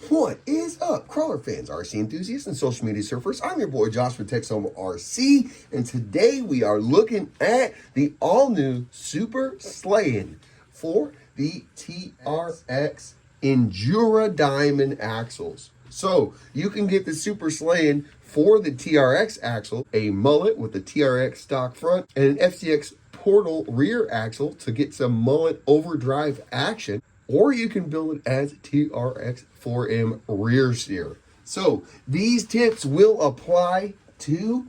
What is up, crawler fans, RC enthusiasts, and social media surfers? I'm your boy Josh with MOFO RC, and today we are looking at the all-new Super Slaying for the TRX Injora Diamond axles. So you can get the Super Slaying for the TRX axle, a mullet with the TRX stock front, and an FCX portal rear axle to get some mullet overdrive action. Or you can build it as TRX4M rear steer. So these tips will apply to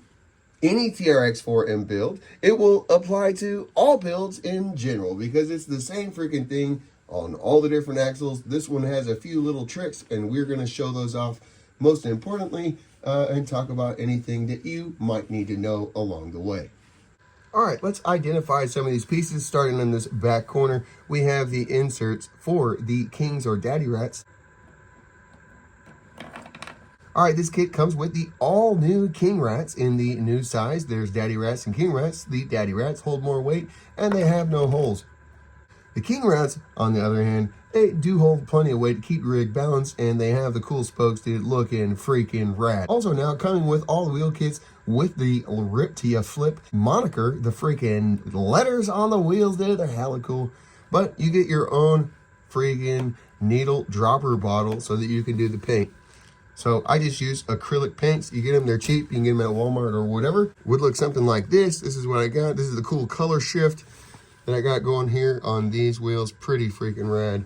any TRX4M build. It will apply to all builds in general because it's the same freaking thing on all the different axles. This one has a few little tricks and we're going to show those off most importantly and talk about anything that you might need to know along the way. All right, let's identify some of these pieces. Starting in this back corner, we have the inserts for the Kings or Daddy Rats. All right, this kit comes with the all-new King Rats in the new size. There's Daddy Rats and King Rats. The Daddy Rats hold more weight, and they have no holes. The King Rats, on the other hand, they do hold plenty of weight to keep your rig balanced, and they have the cool spokes, dude, looking freaking rad. Also now coming with all the wheel kits with the Rip to Ya Flip moniker, the freaking letters on the wheels there, they're hella cool. But you get your own freaking needle dropper bottle so that you can do the paint. So I just use acrylic paints. You get them, they're cheap. You can get them at Walmart or whatever. Would look something like this. This is what I got. This is the cool color shift that I got going here on these wheels. Pretty freaking rad.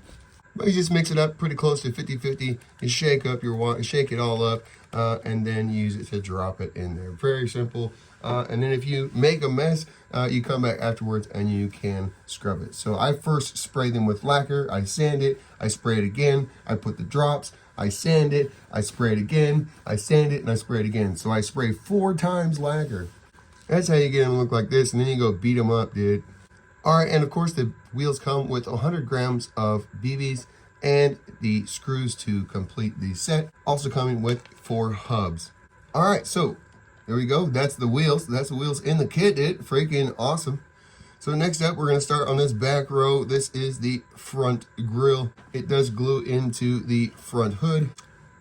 But you just mix it up pretty close to 50-50. You shake up your water, shake it all up, and then use it to drop it in there. Very simple. And then if you make a mess, you come back afterwards and you can scrub it. So I first spray them with lacquer. I sand it. I spray it again. I put the drops. I sand it. I spray it again. I sand it and I spray it again. So I spray 4 times lacquer. That's how you get them to look like this. And then you go beat them up, dude. All right, and of course the wheels come with 100 grams of BBs and the screws to complete the set. Also coming with 4 hubs. All right, so there we go. That's the wheels. That's the wheels in the kit, dude. Freaking awesome. So next up, we're gonna start on this back row. This is the front grille. It does glue into the front hood,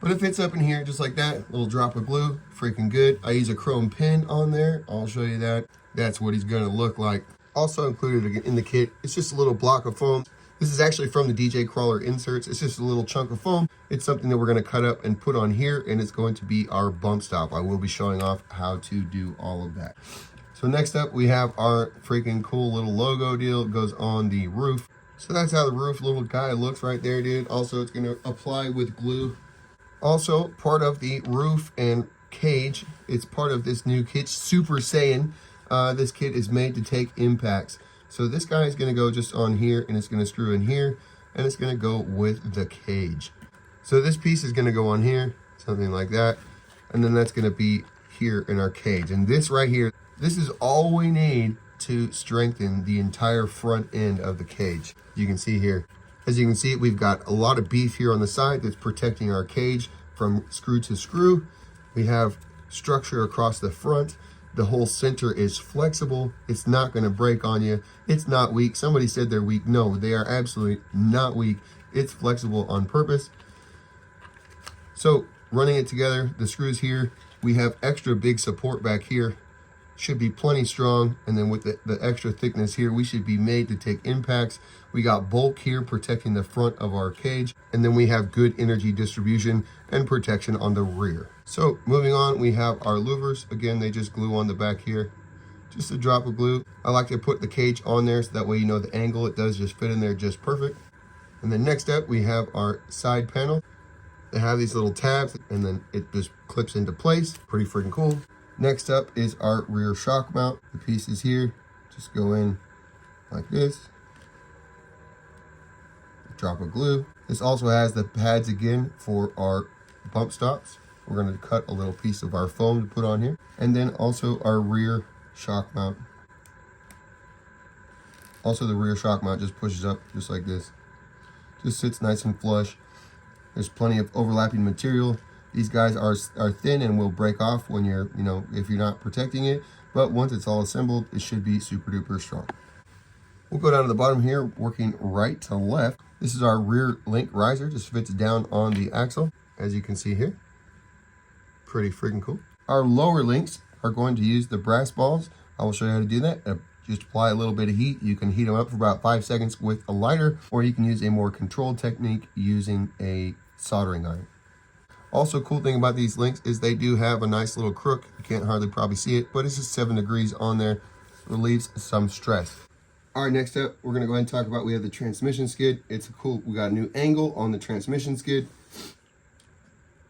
but it fits up in here just like that. Little drop of glue, freaking good. I use a chrome pin on there. I'll show you that. That's what he's gonna look like. Also included in the kit, it's just a little block of foam. This is actually from the DJ Crawler inserts. It's just a little chunk of foam. It's something that we're gonna cut up and put on here, and it's going to be our bump stop. I will be showing off how to do all of that. So next up, we have our freaking cool little logo deal. It goes on the roof. So that's how the roof little guy looks right there, dude. Also, it's gonna apply with glue. Also, part of the roof and cage, it's part of this new kit, Super Saiyan. This kit is made to take impacts. So this guy is going to go just on here, and it's going to screw in here, and it's going to go with the cage. So this piece is going to go on here, something like that, and then that's going to be here in our cage. And this right here, this is all we need to strengthen the entire front end of the cage. You can see here. As you can see, we've got a lot of beef here on the side that's protecting our cage from screw to screw. We have structure across the front. The whole center is flexible. It's not going to break on you. It's not weak. Somebody said they're weak. No, they are absolutely not weak. It's flexible on purpose. So running it together, the screws here, we have extra big support back here. Should be plenty strong. And then with the extra thickness here, we should be made to take impacts. We got bulk here protecting the front of our cage. And then we have good energy distribution and protection on the rear. So moving on, we have our louvers. Again, they just glue on the back here. Just a drop of glue. I like to put the cage on there so that way you know the angle. It does just fit in there just perfect. And then next up, we have our side panel. They have these little tabs and then it just clips into place. Pretty freaking cool. Next up is our rear shock mount. The pieces here just go in like this. Drop of glue. This also has the pads again for our bump stops. We're going to cut a little piece of our foam to put on here. And then also our rear shock mount. Also the rear shock mount just pushes up just like this. Just sits nice and flush. There's plenty of overlapping material. These guys are thin and will break off when you're, if you're not protecting it. But once it's all assembled, it should be super duper strong. We'll go down to the bottom here, working right to left. This is our rear link riser, just fits down on the axle, as you can see here. Pretty freaking cool. Our lower links are going to use the brass balls. I will show you how to do that. Just apply a little bit of heat. You can heat them up for about 5 seconds with a lighter, or you can use a more controlled technique using a soldering iron. Also, cool thing about these links is they do have a nice little crook. You can't hardly probably see it, but it's just 7 degrees on there. Relieves some stress. All right, next up, we're gonna go ahead and talk about, we have the transmission skid. It's cool, we got a new angle on the transmission skid.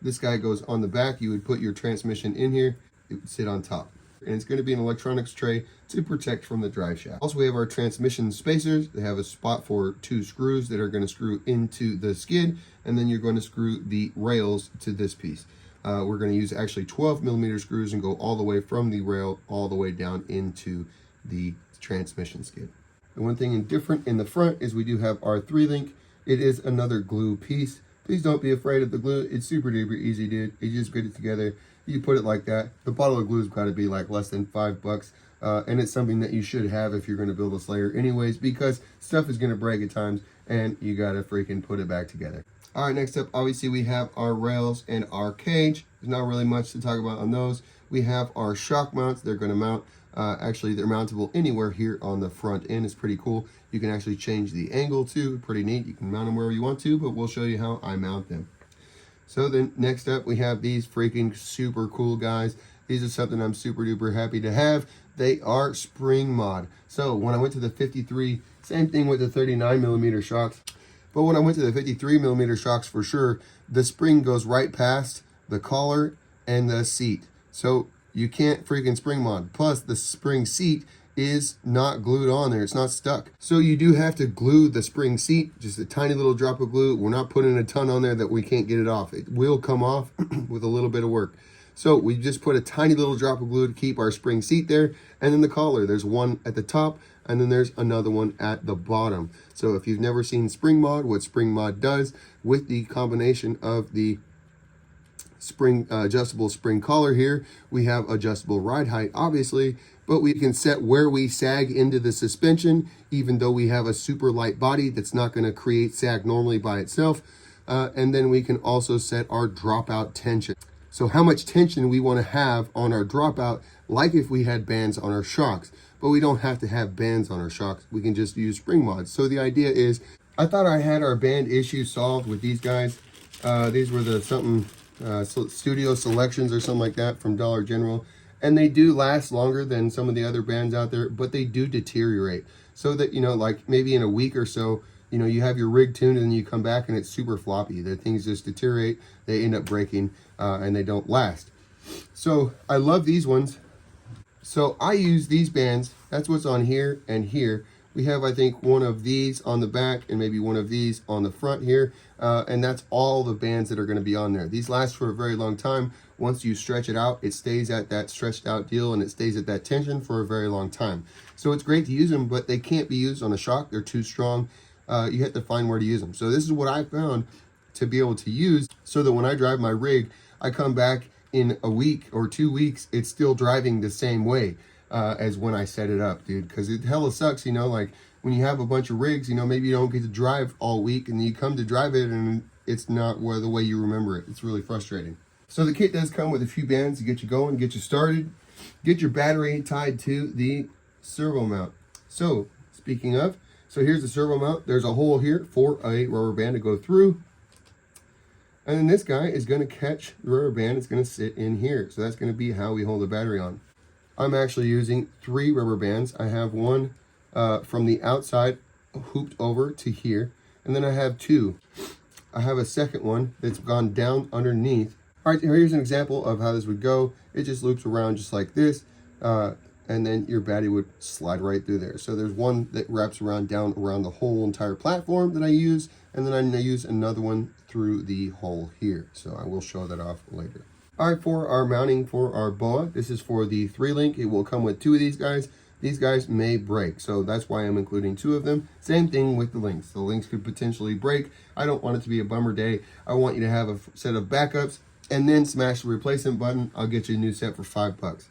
This guy goes on the back. You would put your transmission in here. It would sit on top. And it's gonna be an electronics tray to protect from the drive shaft. Also, we have our transmission spacers. They have a spot for 2 screws that are gonna screw into the skid, and then you're going to screw the rails to this piece. We're gonna use actually 12mm screws and go all the way from the rail all the way down into the transmission skid. The one thing different in the front is we do have our 3-link. It is another glue piece. Please don't be afraid of the glue. It's super duper easy, dude. You just get it together. You put it like that. The bottle of glue's got to be like less than $5, and it's something that you should have if you're going to build a Slayer anyways, because stuff is going to break at times, and you got to freaking put it back together. All right, next up, obviously we have our rails and our cage. There's not really much to talk about on those. We have our shock mounts. They're going to mount. Actually, they're mountable anywhere here on the front end. It's pretty cool. You can actually change the angle too. Pretty neat. You can mount them wherever you want to, but we'll show you how I mount them. So then next up, we have these freaking super cool guys. These are something I'm super duper happy to have. They are spring mod. So when I went to the 53, same thing with the 39mm shocks. But when I went to the 53mm shocks, for sure, the spring goes right past the collar and the seat. So you can't freaking spring mod. Plus, the spring seat is not glued on there. It's not stuck. So you do have to glue the spring seat, just a tiny little drop of glue. We're not putting a ton on there that we can't get it off. It will come off with a little bit of work. So we just put a tiny little drop of glue to keep our spring seat there. And then the collar, there's one at the top, and then there's another one at the bottom. So if you've never seen spring mod, what spring mod does with the combination of the spring adjustable spring collar here, we have adjustable ride height obviously, but we can set where we sag into the suspension, even though we have a super light body that's not going to create sag normally by itself. And then we can also set our dropout tension. So how much tension we want to have on our dropout, like if we had bands on our shocks, but we don't have to have bands on our shocks. We can just use spring mods. So the idea is, I thought I had our band issue solved with these guys. These were the studio selections or something like that from Dollar General, and they do last longer than some of the other bands out there, but they do deteriorate. So that, you know, like maybe in a week or so, you know, you have your rig tuned and then you come back and it's super floppy. The things just deteriorate, they end up breaking, and they don't last. So I love these ones. So I use these bands. That's what's on here and here. We have, I think, one of these on the back and maybe one of these on the front here. And that's all the bands that are going to be on there. These last for a very long time. Once you stretch it out, it stays at that stretched out deal and it stays at that tension for a very long time. So it's great to use them, but they can't be used on a shock. They're too strong. You have to find where to use them. So this is what I found to be able to use so that when I drive my rig, I come back in a week or 2 weeks, it's still driving the same way as when I set it up, dude. Because it hella sucks, you know, like when you have a bunch of rigs, you know, maybe you don't get to drive all week and then you come to drive it and it's not the way you remember it. It's really frustrating. So the kit does come with a few bands to get you going, get you started, get your battery tied to the servo mount. So speaking of, so here's the servo mount. There's a hole here for a rubber band to go through. And then this guy is going to catch the rubber band. It's going to sit in here. So that's going to be how we hold the battery on. I'm actually using 3 rubber bands. I have one from the outside hooped over to here. And then I have 2. I have a second one that's gone down underneath. All right, here's an example of how this would go. It just loops around just like this. And then your battery would slide right through there. So there's one that wraps around down around the whole entire platform that I use. And then I use another one through the hole here. So I will show that off later. All right, for our mounting for our BOA, this is for the 3-link. It will come with 2 of these guys. These guys may break, so that's why I'm including 2 of them. Same thing with the links. The links could potentially break. I don't want it to be a bummer day. I want you to have a set of backups and then smash the replacement button. I'll get you a new set for $5.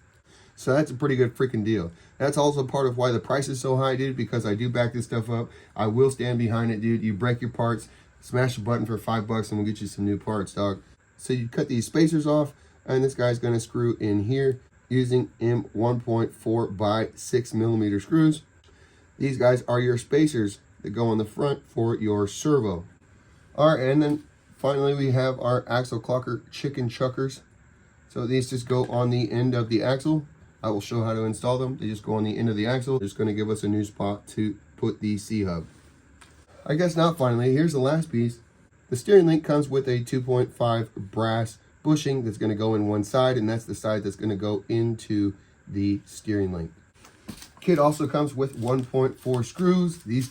So that's a pretty good freaking deal. That's also part of why the price is so high, dude, because I do back this stuff up. I will stand behind it, dude. You break your parts, smash the button for $5 and we'll get you some new parts, dog. So you cut these spacers off, and this guy's gonna screw in here using M1.4 by 6mm screws. These guys are your spacers that go on the front for your servo. All right, and then finally we have our axle clocker chicken chuckers. So these just go on the end of the axle. I will show how to install them. They just go on the end of the axle. They're just going to give us a new spot to put the C-hub. I guess now finally, here's the last piece. The steering link comes with a 2.5 brass bushing that's going to go in one side, and that's the side that's going to go into the steering link. Kit also comes with 1.4 screws. These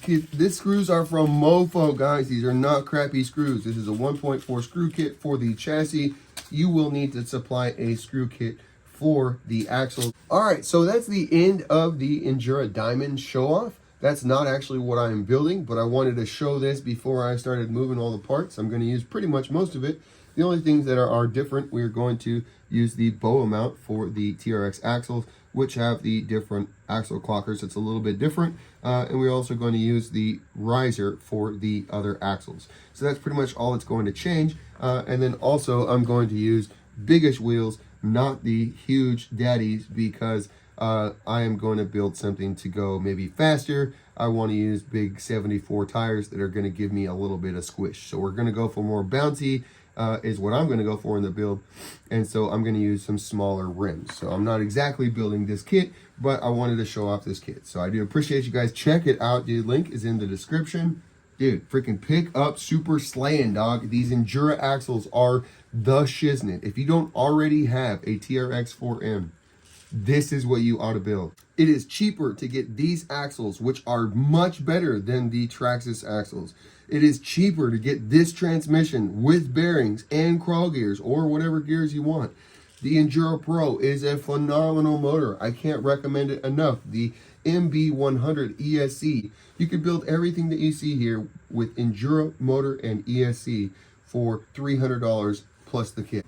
screws are from MOFO, guys. These are not crappy screws. This is a 1.4 screw kit for the chassis. You will need to supply a screw kit for the axle. All right, so that's the end of the Injora Diamond show off. That's not actually what I am building, but I wanted to show this before I started moving all the parts. I'm going to use pretty much most of it. The only things that are different, we're going to use the boa mount for the TRX axles, which have the different axle clockers. It's a little bit different. And we're also going to use the riser for the other axles. So that's pretty much all it's going to change. And then also I'm going to use biggish wheels, not the huge daddies, because I am going to build something to go maybe faster. I want to use big 74 tires that are going to give me a little bit of squish. So we're going to go for more bouncy, is what I'm going to go for in the build. And so I'm going to use some smaller rims. So I'm not exactly building this kit, but I wanted to show off this kit. So I do appreciate you guys. Check it out, dude. Link is in the description. Dude, freaking pick up Super Slaying, dog. These Injora axles are the shiznit. If you don't already have a TRX4M, this is what you ought to build. It is cheaper to get these axles, which are much better than the Traxxas axles. It is cheaper to get this transmission with bearings and crawl gears or whatever gears you want. The Injora Pro is a phenomenal motor. I can't recommend it enough. The MB100 ESC. You can build everything that you see here with Injora motor and ESC for $300 plus the kit.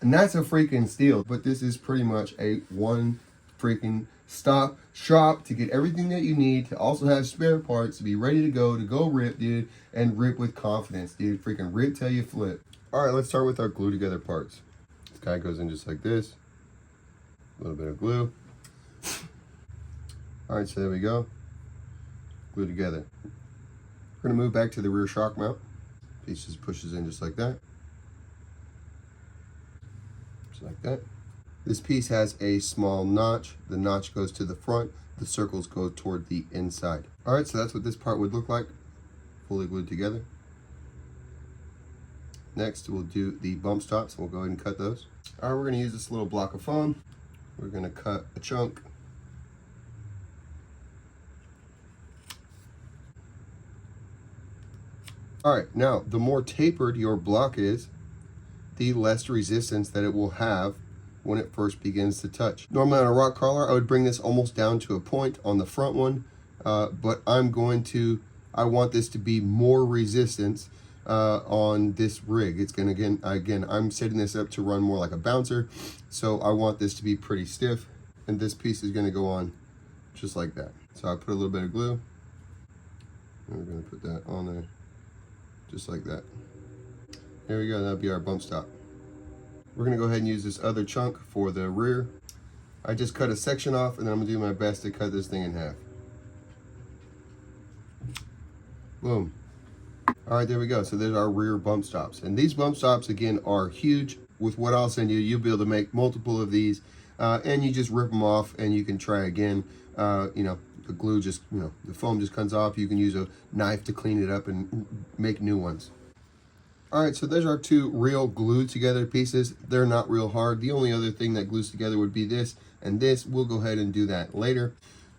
And that's a freaking steal. But this is pretty much a one freaking stop shop to get everything that you need, to also have spare parts, to be ready to go rip, dude, and rip with confidence, dude. Freaking rip till you flip. All right, let's start with our glue together parts. This guy goes in just like this. A little bit of glue. All right, so there we go. Glue together. We're gonna move back to the rear shock mount. Piece just pushes in just like that. Just like that. This piece has a small notch. The notch goes to the front. The circles go toward the inside. All right, so that's what this part would look like, fully glued together. Next, we'll do the bump stops. We'll go ahead and cut those. All right, we're gonna use this little block of foam. We're gonna cut a chunk. All right, now the more tapered your block is, the less resistance that it will have when it first begins to touch. Normally on a rock crawler, I would bring this almost down to a point on the front one, but I want this to be more resistance on this rig. It's gonna, again, I'm setting this up to run more like a bouncer, so I want this to be pretty stiff, and this piece is gonna go on just like that. So I put a little bit of glue, and we're gonna put that on there, just like that. There we go, that'll be our bump stop. We're gonna go ahead and use this other chunk for the rear. I just cut a section off, and then I'm gonna do my best to cut this thing in half. Boom. All right, there we go. So there's our rear bump stops. And these bump stops, again, are huge. With what I'll send you, you'll be able to make multiple of these, and you just rip them off and you can try again. You know, the glue just, the foam just comes off. You can use a knife to clean it up and make new ones. All right, so there's our two real glued together pieces. They're not real hard. The only other thing that glues together would be this and this. We'll go ahead and do that later.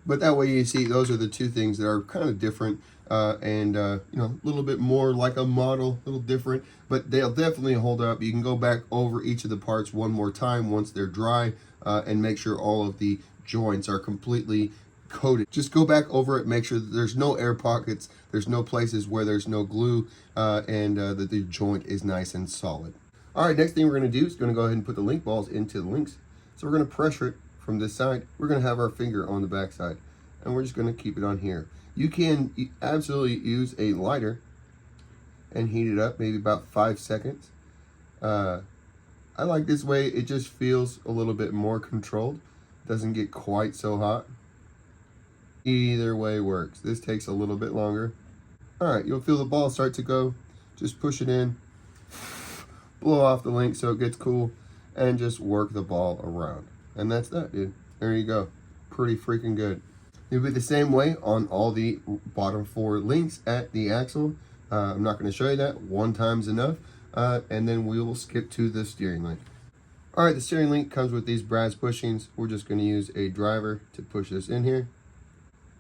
But that way you see those are the two things that are kind of different and a little bit more like a model, a little different, but they'll definitely hold up. You can go back over each of the parts one more time once they're dry and make sure all of the joints are completely coated. Just go back over it, make sure that there's no air pockets, there's no places where there's no glue, and that the joint is nice and solid. All right, next thing we're gonna do is gonna go ahead and put the link balls into the links. So we're gonna pressure it from this side, we're going to have our finger on the back side, and we're just going to keep it on here. You can absolutely use a lighter and heat it up, maybe about 5 seconds. I like this way. It just feels a little bit more controlled. Doesn't get quite so hot. Either way works. This takes a little bit longer. All right, you'll feel the ball start to go. Just push it in, blow off the link so it gets cool, and just work the ball around. And that's that, dude. There you go. Pretty freaking good. It'll be the same way on all the bottom 4 links at the axle. I'm not going to show you that. One time's enough. And then we will skip to the steering link. All right, the steering link comes with these brass bushings. We're just going to use a driver to push this in here,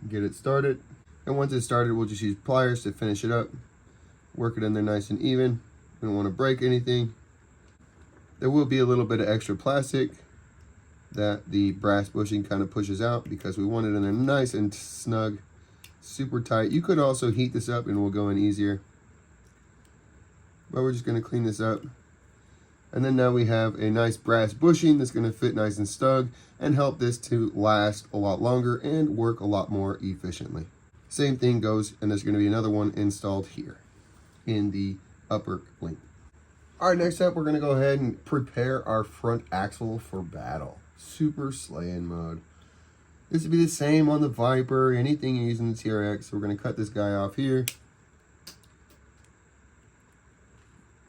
get it started. And once it's started, we'll just use pliers to finish it up. Work it in there nice and even. We don't want to break anything. There will be a little bit of extra plastic that the brass bushing kind of pushes out because we want it in there nice and snug, super tight. You could also heat this up and we'll go in easier. But we're just going to clean this up. And then now we have a nice brass bushing that's going to fit nice and snug and help this to last a lot longer and work a lot more efficiently. Same thing goes, and there's going to be another one installed here in the upper link. All right, next up, we're going to go ahead and prepare our front axle for battle. Super slaying mode. This would be the same on the Viper, anything you're using the TRX. So we're going to cut this guy off here.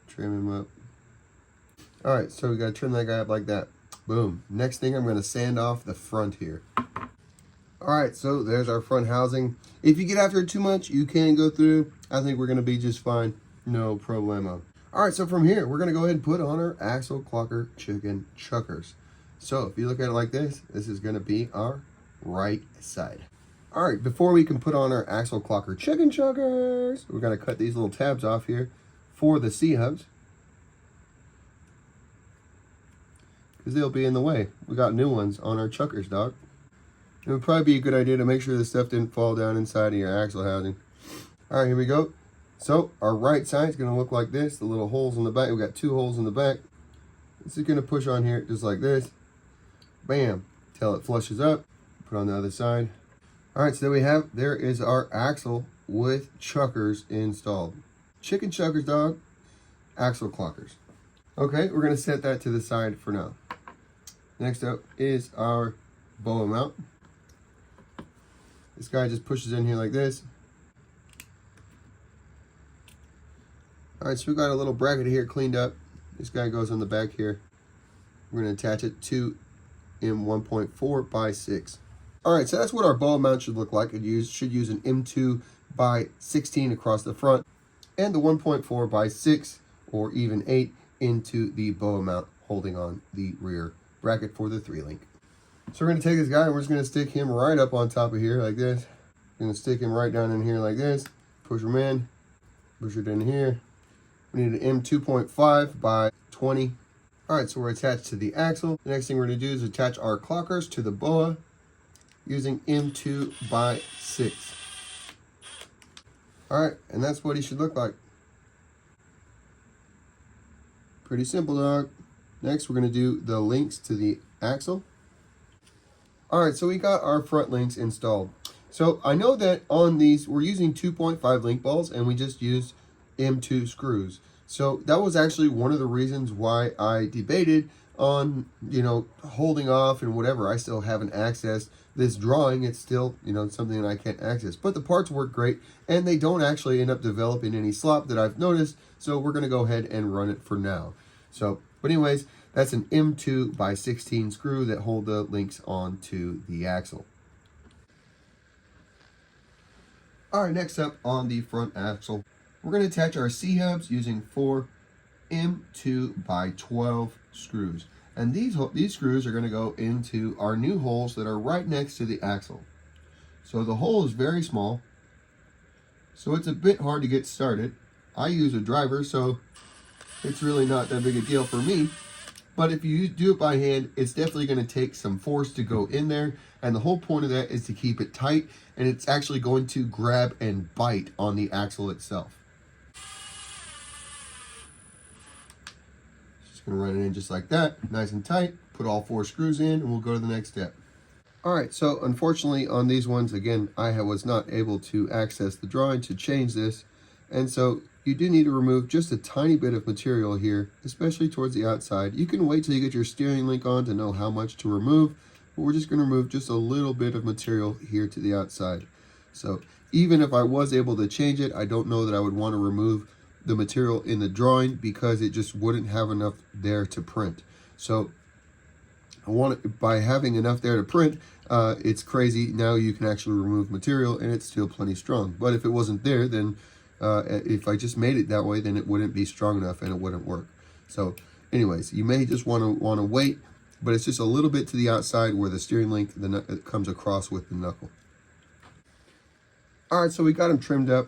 Trim him up. All right, so we got to trim that guy up like that. Boom. Next thing, I'm going to sand off the front here. All right, so there's our front housing. If you get after it too much, you can go through. I think we're going to be just fine. No problemo. All right, so from here, we're going to go ahead and put on our axle clocker chicken chuckers. So if you look at it like this, this is going to be our right side. All right, before we can put on our axle clocker chicken chuckers, we're going to cut these little tabs off here for the C-hubs, because they'll be in the way. We got new ones on our chuckers, dog. It would probably be a good idea to make sure this stuff didn't fall down inside of your axle housing. All right, here we go. So our right side is going to look like this. The little holes in the back. We got 2 holes in the back. This is going to push on here just like this. Bam. Till it flushes up. Put on the other side. All right, so there is our axle with chuckers installed. Chicken chuckers, dog. Axle clockers. Okay, we're going to set that to the side for now. Next up is our boa mount. This guy just pushes in here like this. All right, so we got a little bracket here cleaned up. This guy goes on the back here. We're going to attach it to M1.4 by 6. All right, so that's what our boa mount should look like. It should use an M2 by 16 across the front and the 1.4 by 6 or even 8 into the boa mount holding on the rear bracket for the 3-link. So we're going to take this guy and we're just going to stick him right up on top of here like this. We're going to stick him right down in here like this. Push him in. Push it in here. We need an M2.5 by 20. All right, so we're attached to the axle. The next thing we're going to do is attach our clockers to the boa using M2 by 6. All right, and that's what he should look like. Pretty simple, dog. Next, we're going to do the links to the axle. All right, so we got our front links installed. So I know that on these, we're using 2.5 link balls and we just used M2 screws. So that was actually one of the reasons why I debated on, holding off and whatever. I still haven't accessed this drawing. It's still, something that I can't access. But the parts work great and they don't actually end up developing any slop that I've noticed. So we're going to go ahead and run it for now. So, but anyways, that's an M2 by 16 screw that hold the links onto the axle. All right, next up on the front axle, we're going to attach our C-hubs using 4 M2 by 12 screws. And these screws are going to go into our new holes that are right next to the axle. So the hole is very small, so it's a bit hard to get started. I use a driver, so it's really not that big a deal for me. But if you do it by hand, it's definitely going to take some force to go in there. And the whole point of that is to keep it tight. And it's actually going to grab and bite on the axle itself. Just Gonna run it in just like that, nice and tight, put all 4 screws in, and we'll go to the next step. All right, so unfortunately on these ones, again, I was not able to access the drawing to change this. And so you do need to remove just a tiny bit of material here, especially towards the outside. You can wait till you get your steering link on to know how much to remove, but we're just gonna remove just a little bit of material here to the outside. So even if I was able to change it, I don't know that I would want to remove the material in the drawing because it just wouldn't have enough there to print. So I want it, by having enough there to print, it's crazy. Now you can actually remove material and it's still plenty strong. But if it wasn't there, then if I just made it that way, then it wouldn't be strong enough and it wouldn't work. So anyways, you may just want to wait, but it's just a little bit to the outside where the steering link it comes across with the knuckle. All right, so we got them trimmed up.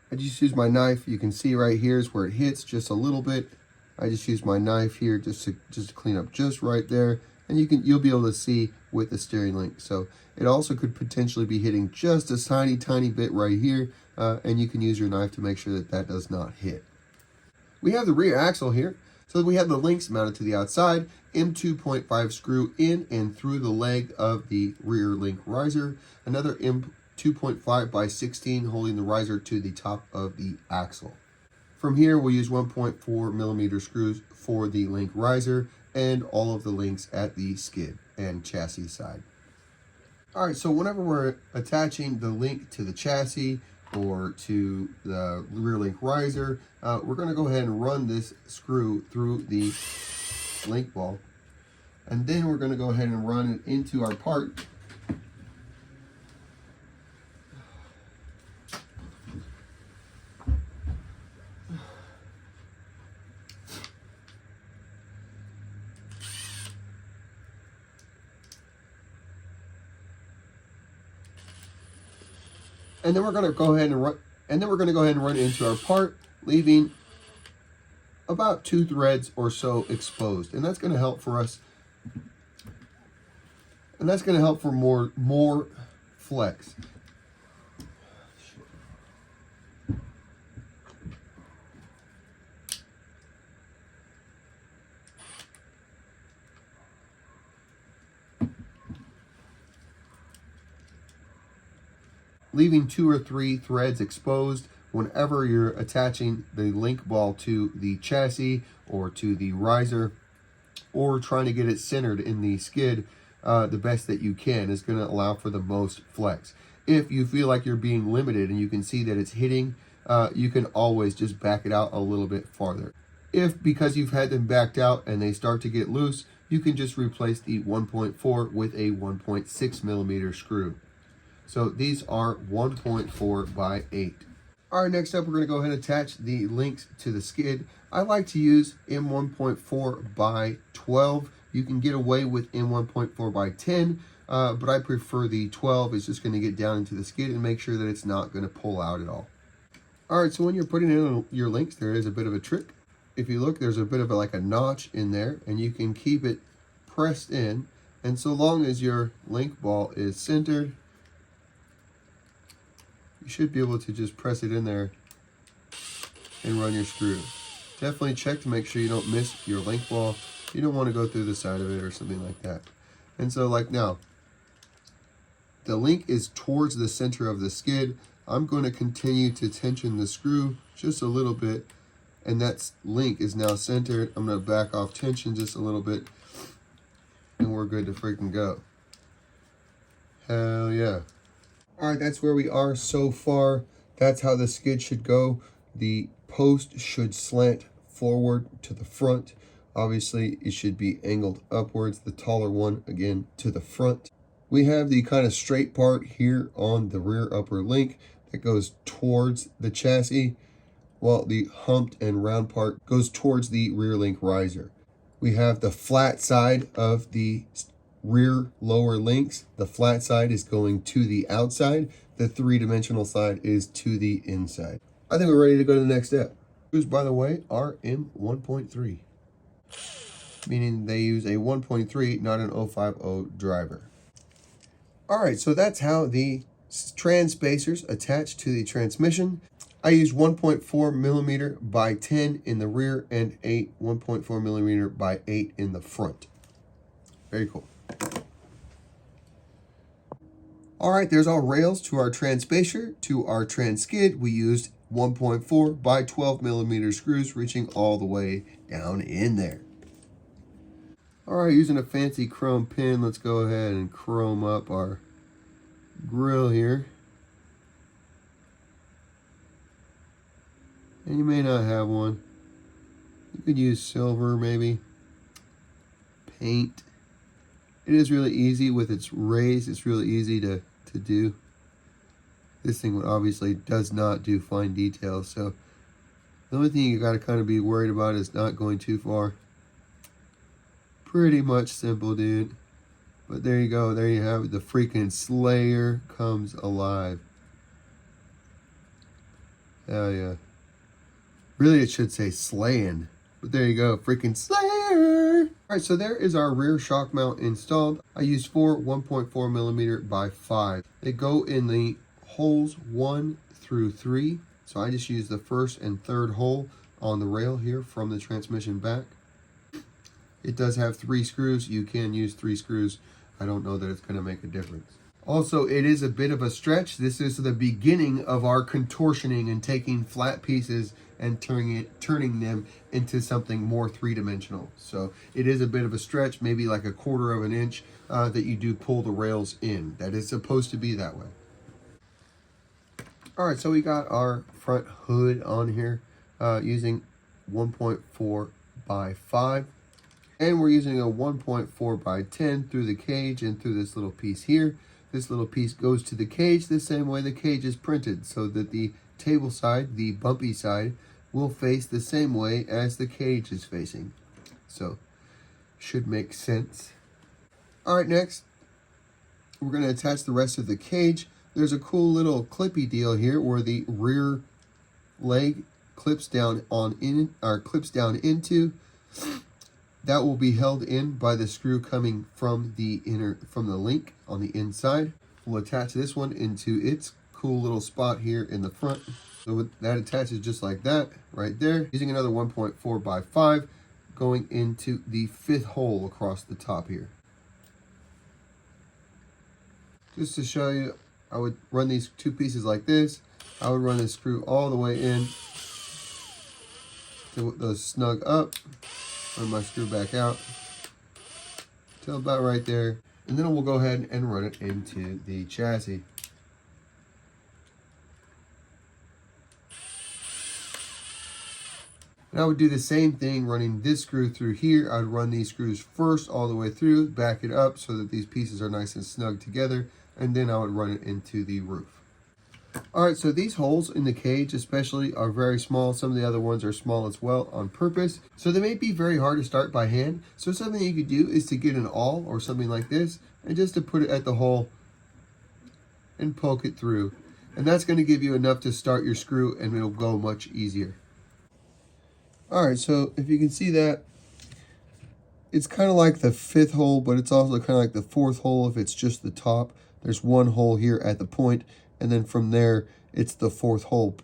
I just use my knife. You can see right here is where it hits just a little bit. I just use my knife here just to clean up just right there, and you'll be able to see with the steering link. So it also could potentially be hitting just a tiny bit right here, and you can use your knife to make sure that that does not hit. We have the rear axle here. So we have the links mounted to the outside, M2.5 screw in and through the leg of the rear link riser, another M2.5 by 16 holding the riser to the top of the axle. From here, we'll use 1.4 millimeter screws for the link riser and all of the links at the skid and chassis side. All right, so whenever we're attaching the link to the chassis or to the rear link riser, we're going to go ahead and run this screw through the link ball, and then we're going to go ahead and run it into our part. And then we're going to go ahead and run it into our part, leaving about 2 threads or so exposed. And that's going to help for us. And that's going to help for more flex. Leaving 2 or 3 threads exposed whenever you're attaching the link ball to the chassis or to the riser, or trying to get it centered in the skid the best that you can is going to allow for the most flex. If you feel like you're being limited and you can see that it's hitting, you can always just back it out a little bit farther. If because you've had them backed out and they start to get loose, you can just replace the 1.4 with a 1.6 millimeter screw. So these are 1.4 by 8. All right, next up, we're going to go ahead and attach the links to the skid. I like to use M1.4 by 12. You can get away with M1.4 by 10, but I prefer the 12. It's just going to get down into the skid and make sure that it's not going to pull out at all. All right, so when you're putting in your links, there is a bit of a trick. If you look, there's a bit of like a notch in there, and you can keep it pressed in. And so long as your link ball is centered, you should be able to just press it in there and run your screw. Definitely check to make sure you don't miss your link ball. You don't want to go through the side of it or something like that. And so like now, the link is towards the center of the skid. I'm going to continue to tension the screw just a little bit, and that link is now centered. I'm going to back off tension just a little bit, and we're good to freaking go. Hell yeah. All right, that's where we are so far. That's how the skid should go. The post should slant forward to the front. Obviously, it should be angled upwards. The taller one, again, to the front. We have the kind of straight part here on the rear upper link that goes towards the chassis, while the humped and round part goes towards the rear link riser. We have the flat side of the rear lower links. The flat side is going to the outside. The 3-dimensional side is to the inside. I think we're ready to go to the next step. Screws, by the way, are M1.3, meaning they use a 1.3, not an 050 driver. All right, so that's how the trans spacers attach to the transmission. I used 1.4 millimeter by 10 in the rear and 1.4 millimeter by 8 in the front. Very cool. All right, there's our rails to our transpacer. To our trans skid, we used 1.4 by 12 millimeter screws, reaching all the way down in there. All right, using a fancy chrome pin, let's go ahead and chrome up our grill here. And you may not have one. You could use silver, maybe. Paint. It is really easy with its rays. It's really easy to do. This thing obviously does not do fine details, so the only thing you got to kind of be worried about is not going too far. Pretty much simple, dude. But there you go. There you have it. The freaking Slayer comes alive. Hell yeah. Really, it should say Slayin'. But there you go. Freaking Slayer. Alright, so there is our rear shock mount installed. I used 4 1.4 millimeter by 5. They go in the holes 1 through 3. So I just used the first and third hole on the rail here from the transmission back. It does have 3 screws. You can use 3 screws. I don't know that it's going to make a difference. Also, it is a bit of a stretch. This is the beginning of our contortioning and taking flat pieces and turning them into something more three-dimensional. So it is a bit of a stretch, maybe like a 1/4 of an inch that you do pull the rails in. That is supposed to be that way. All right, so we got our front hood on here using 1.4 by 5. And we're using a 1.4 by 10 through the cage and through this little piece here. This little piece goes to the cage the same way the cage is printed, so that the table side, the bumpy side, will face the same way as the cage is facing. So, should make sense. Alright, next, we're going to attach the rest of the cage. There's a cool little clippy deal here where the rear leg clips down into. That will be held in by the screw coming from the link on the inside. We'll attach this one into its cool little spot here in the front. So that attaches just like that right there. Using another 1.4 by 5 going into the 5th hole across the top here. Just to show you, I would run these 2 pieces like this. I would run the screw all the way in to those snug up. Run my screw back out till about right there, and then we'll go ahead and run it into the chassis. And I would do the same thing running this screw through here. I'd run these screws first all the way through, back it up so that these pieces are nice and snug together, and then I would run it into the roof. Alright, so these holes in the cage especially are very small. Some of the other ones are small as well on purpose. So they may be very hard to start by hand. So something you could do is to get an awl or something like this and just to put it at the hole and poke it through. And that's going to give you enough to start your screw and it'll go much easier. Alright, so if you can see that, it's kind of like the 5th hole, but it's also kind of like the 4th hole if it's just the top. There's 1 hole here at the point. And then from there, it's the 4th hole.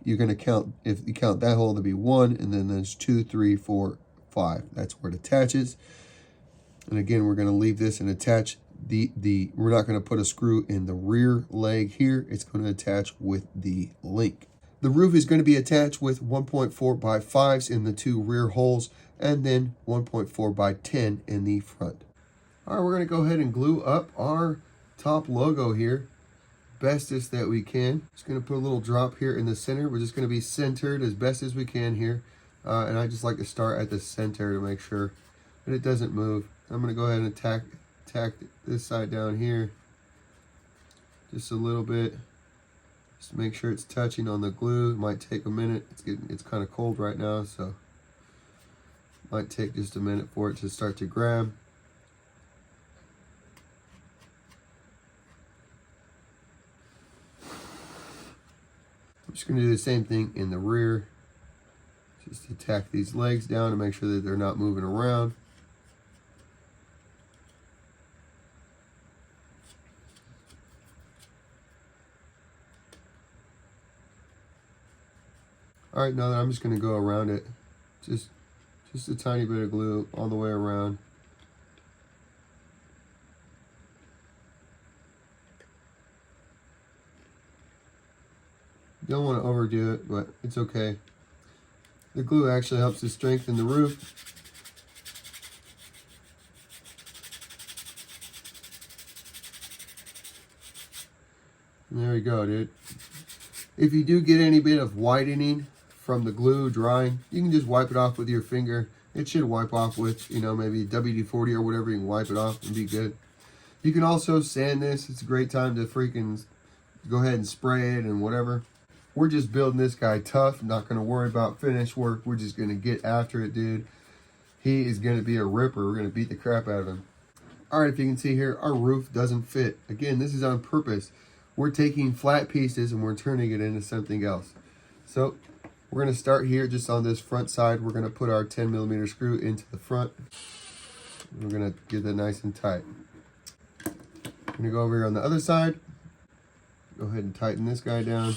You're going to count, if you count that hole, there'll be 1, and then there's 2, 3, 4, 5. That's where it attaches. And again, we're going to leave this and attach we're not going to put a screw in the rear leg here. It's going to attach with the link. The roof is going to be attached with 1.4 by 5s in the 2 rear holes, and then 1.4 by 10 in the front. All right, we're going to go ahead and glue up our top logo here. Bestest that we can. Just going to put a little drop here in the center. We're just going to be centered as best as we can here. And I just like to start at the center to make sure that it doesn't move. I'm going to go ahead and tack this side down here just a little bit. Just to make sure it's touching on the glue. It might take a minute. It's kind of cold right now, so it might take just a minute for it to start to grab. Just going to do the same thing in the rear. Just to tack these legs down to make sure that they're not moving around. All right, now I'm just going to go around it. Just a tiny bit of glue all the way around. You don't want to overdo it, but it's okay. The glue actually helps to strengthen the roof. And there we go, dude. If you do get any bit of whitening from the glue drying, you can just wipe it off with your finger. It should wipe off with, you know, maybe WD-40 or whatever. You can wipe it off and be good. You can also sand this. It's a great time to freaking go ahead and spray it and whatever. We're just building this guy tough. Not going to worry about finish work. We're just going to get after it, dude. He is going to be a ripper. We're going to beat the crap out of him. All right, if you can see here, our roof doesn't fit. Again, this is on purpose. We're taking flat pieces and we're turning it into something else. So we're going to start here just on this front side. We're going to put our 10mm screw into the front. We're going to get that nice and tight. I'm going to go over here on the other side. Go ahead and tighten this guy down.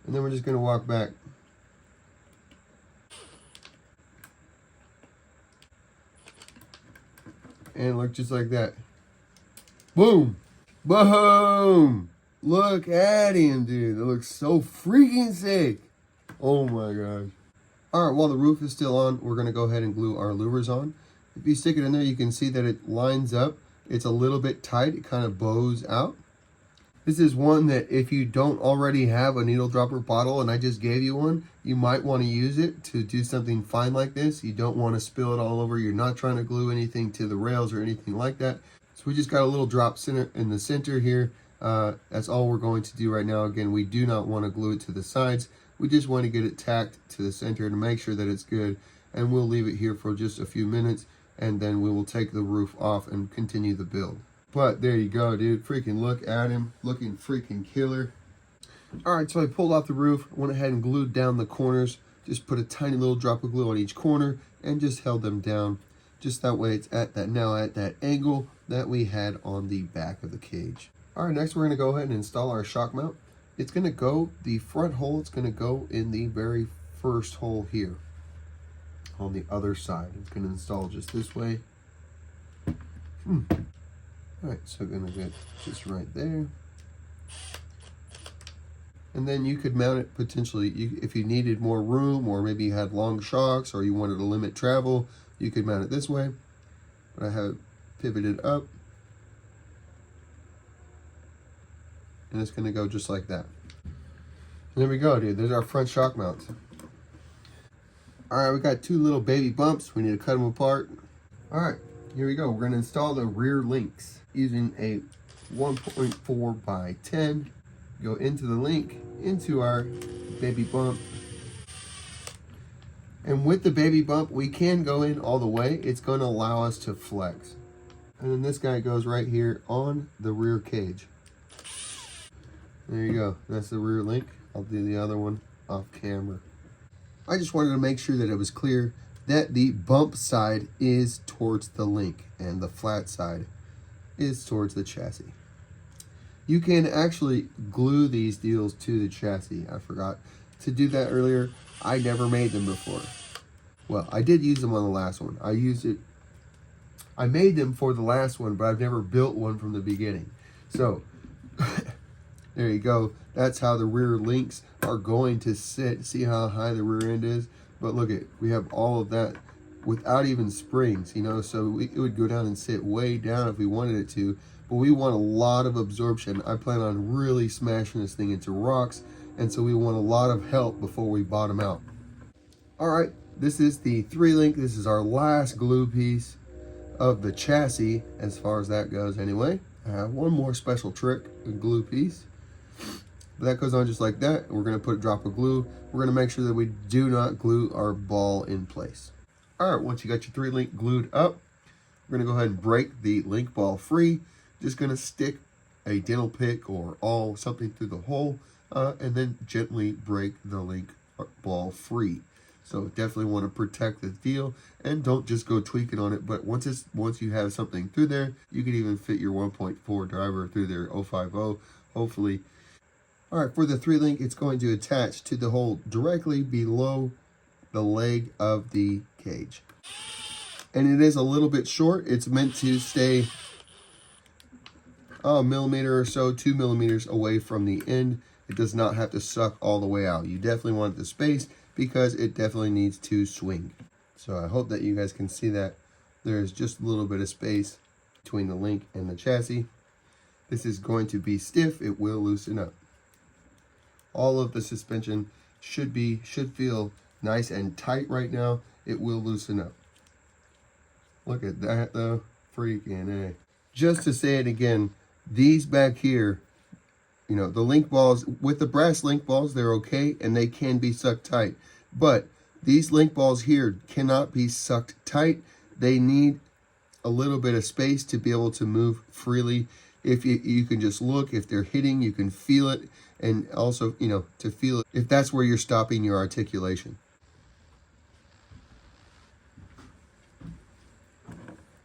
And then we're just going to walk back. And look just like that. Boom! Boom! Look at him, dude. That looks so freaking sick. Oh my gosh. Alright, while the roof is still on, we're going to go ahead and glue our louvers on. If you stick it in there, you can see that it lines up. It's a little bit tight. It kind of bows out. This is one that if you don't already have a needle dropper bottle and I just gave you one, you might want to use it to do something fine like this. You don't want to spill it all over. You're not trying to glue anything to the rails or anything like that. So we just got a little drop center in the center here. That's all we're going to do right now. Again, we do not want to glue it to the sides. We just want to get it tacked to the center to make sure that it's good. And we'll leave it here for just a few minutes and then we will take the roof off and continue the build. But there you go, dude. Freaking look at him. Looking freaking killer. Alright, so I pulled off the roof, went ahead and glued down the corners. Just put a tiny little drop of glue on each corner and just held them down. Just that way it's at that angle that we had on the back of the cage. Alright, next we're going to go ahead and install our shock mount. It's going to go, the front hole, it's going to go in the very first hole here. On the other side. It's going to install just this way. Alright, so gonna get just right there. And then you could mount it potentially, if you needed more room or maybe you had long shocks or you wanted to limit travel, you could mount it this way. But I have it pivoted up. And it's gonna go just like that. And there we go, dude. There's our front shock mounts. Alright, we got two little baby bumps. We need to cut them apart. Alright, here we go. We're gonna install the rear links using a 1.4 by 10. Go into the link, into our baby bump. And with the baby bump, we can go in all the way. It's going to allow us to flex. And then this guy goes right here on the rear cage. There you go. That's the rear link. I'll do the other one off camera. I just wanted to make sure that it was clear that the bump side is towards the link and the flat side is towards the chassis. You can actually glue these deals to the chassis. I forgot to do that earlier. I never made them before. Well, I did use them on the last one. I made them for the last one, but I've never built one from the beginning. So, there you go. That's how the rear links are going to sit. See how high the rear end is? But look at, we have all of that without even springs, you know, so it would go down and sit way down if we wanted it to, but we want a lot of absorption. I plan on really smashing this thing into rocks, and so we want a lot of help before we bottom out. All right, this is the 3-link. This is our last glue piece of the chassis, as far as that goes anyway. I have one more special trick, a glue piece. That goes on just like that. We're going to put a drop of glue. We're going to make sure that we do not glue our ball in place. All right, once you got your 3-link glued up, we're going to go ahead and break the link ball free. Just going to stick a dental pick or awl, something through the hole, and then gently break the link ball free. So definitely want to protect the deal and don't just go tweaking on it. But once you have something through there, you can even fit your 1.4 driver through there, 050, hopefully. All right, for the 3-link, it's going to attach to the hole directly below the leg of the cage. And it is a little bit short. It's meant to stay a millimeter or so, 2 millimeters away from the end. It does not have to suck all the way out. You definitely want the space because it definitely needs to swing. So I hope that you guys can see that there's just a little bit of space between the link and the chassis. This is going to be stiff. It will loosen up. All of the suspension should feel nice and tight right now. It will loosen up. Look at that though. Freaking A. Just to say it again, these back here, you know, the link balls, with the brass link balls, they're okay and they can be sucked tight. But these link balls here cannot be sucked tight. They need a little bit of space to be able to move freely. If you can just look, if they're hitting, you can feel it. And also, you know, to feel it, if that's where you're stopping your articulation.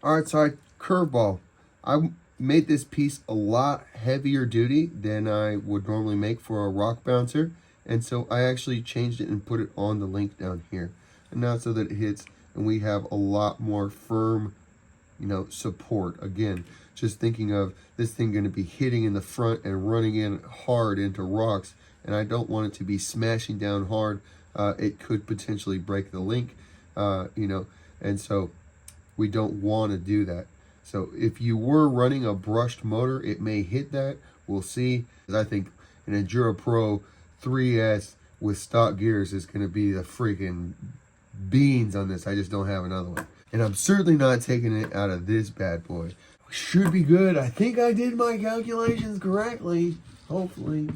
All right, so curveball. I made this piece a lot heavier duty than I would normally make for a rock bouncer. And so I actually changed it and put it on the link down here. And now so that it hits and we have a lot more firm, you know, support. Again, just thinking of this thing going to be hitting in the front and running in hard into rocks. And I don't want it to be smashing down hard. It could potentially break the link, you know, and so we don't want to do that. So if you were running a brushed motor, it may hit that. We'll see. I think an Injora Pro 3S with stock gears is going to be the freaking beans on this. I just don't have another one. And I'm certainly not taking it out of this bad boy. Should be good. I think I did my calculations correctly. Hopefully.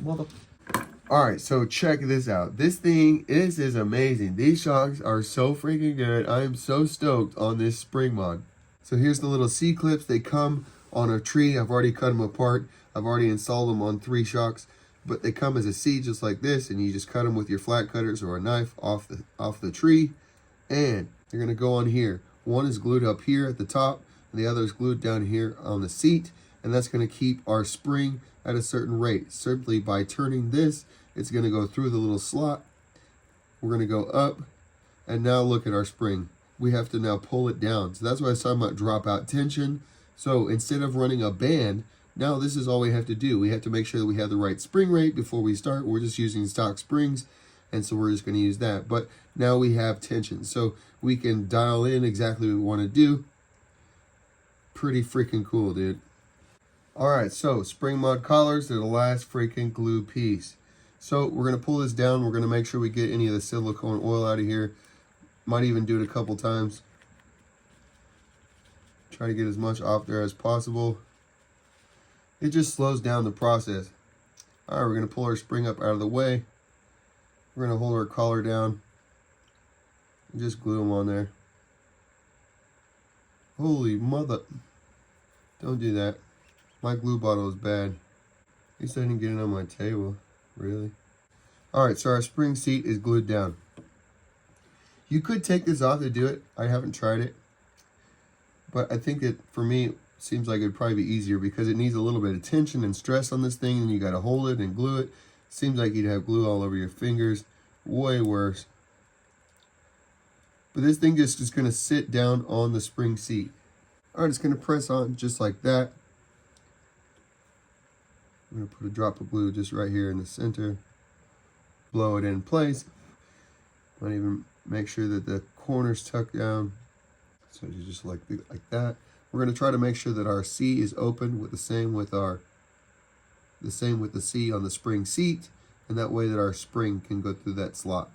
Alright, so check this out. This is amazing. These shocks are so freaking good. I am so stoked on this spring mod. So here's the little C-clips. They come on a tree. I've already cut them apart. I've already installed them on 3 shocks. But they come as a C just like this. And you just cut them with your flat cutters or a knife off the tree. And they're going to go on here. One is glued up here at the top. And the other is glued down here on the seat. And that's going to keep our spring at a certain rate. Simply by turning this, it's going to go through the little slot. We're going to go up. And now look at our spring. We have to now pull it down. So that's why I was talking about dropout tension. So instead of running a band, now this is all we have to do. We have to make sure that we have the right spring rate before we start. We're just using stock springs. And so we're just going to use that. But now we have tension. So we can dial in exactly what we want to do. Pretty freaking cool, dude. Alright, so spring mod collars are the last freaking glue piece. So we're going to pull this down. We're going to make sure we get any of the silicone oil out of here. Might even do it a couple times. Try to get as much off there as possible. It just slows down the process. Alright, we're going to pull our spring up out of the way. We're going to hold our collar down. And just glue them on there. Holy mother. Don't do that. My glue bottle is bad. At least I didn't get it on my table. Really? Alright, so our spring seat is glued down. You could take this off to do it. I haven't tried it. But I think that for me, it seems like it would probably be easier because it needs a little bit of tension and stress on this thing and you got to hold it and glue it. Seems like you'd have glue all over your fingers. Way worse. But this thing just is going to sit down on the spring seat. Alright, it's going to press on just like that. I'm going to put a drop of glue just right here in the center. Blow it in place. Might even make sure that the corner's tucked down. So you just like that. We're going to try to make sure that our C is open with the same with the C on the spring seat. And that way that our spring can go through that slot.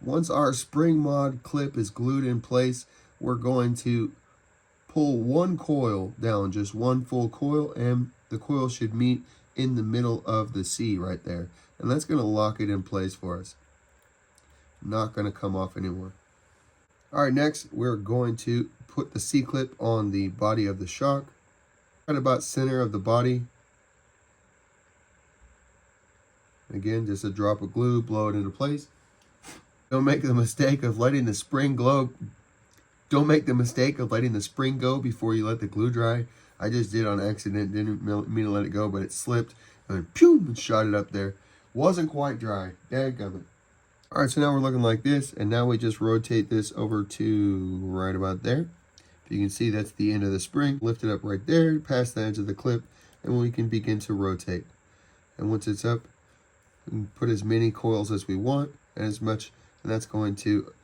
Once our spring mod clip is glued in place, we're going to pull one coil down, just one full coil, and the coil should meet in the middle of the C right there. And that's going to lock it in place for us. Not going to come off anymore. Alright, next we're going to put the C-clip on the body of the shock. Right about center of the body. Again, just a drop of glue, blow it into place. Don't make the mistake of letting the spring glow. Don't make the mistake of letting the spring go before you let the glue dry. I just did on accident, didn't mean to let it go, but it slipped and pew, and shot it up there. Wasn't quite dry. Dadgummit. All right, so now we're looking like this, and now we just rotate this over to right about there. You can see that's the end of the spring. Lift it up right there, past the edge of the clip, and we can begin to rotate. And once it's up, we can put as many coils as we want, and as much, and that's going to,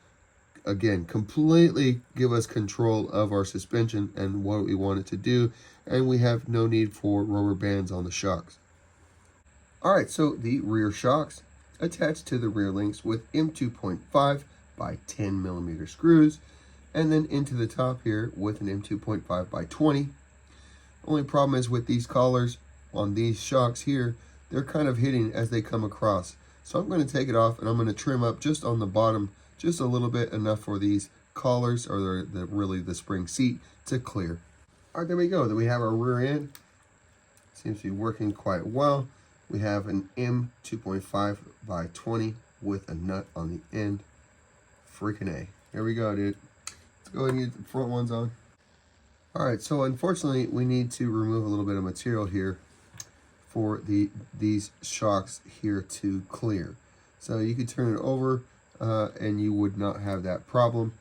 again, completely give us control of our suspension and what we want it to do, and we have no need for rubber bands on the shocks. All right, so the rear shocks attached to the rear links with M2.5 by 10 millimeter screws, and then into the top here with an M2.5 by 20. Only problem is with these collars on these shocks here, they're kind of hitting as they come across. So I'm going to take it off and I'm going to trim up just on the bottom, just a little bit, enough for these collars, or really the spring seat, to clear. All right, there we go. Then we have our rear end. Seems to be working quite well. We have an M2.5 by 20 with a nut on the end. Freaking A. Here we go, dude. Let's go ahead and get the front ones on. All right, so unfortunately, we need to remove a little bit of material here for these shocks here to clear. So you could turn it over and you would not have that problem.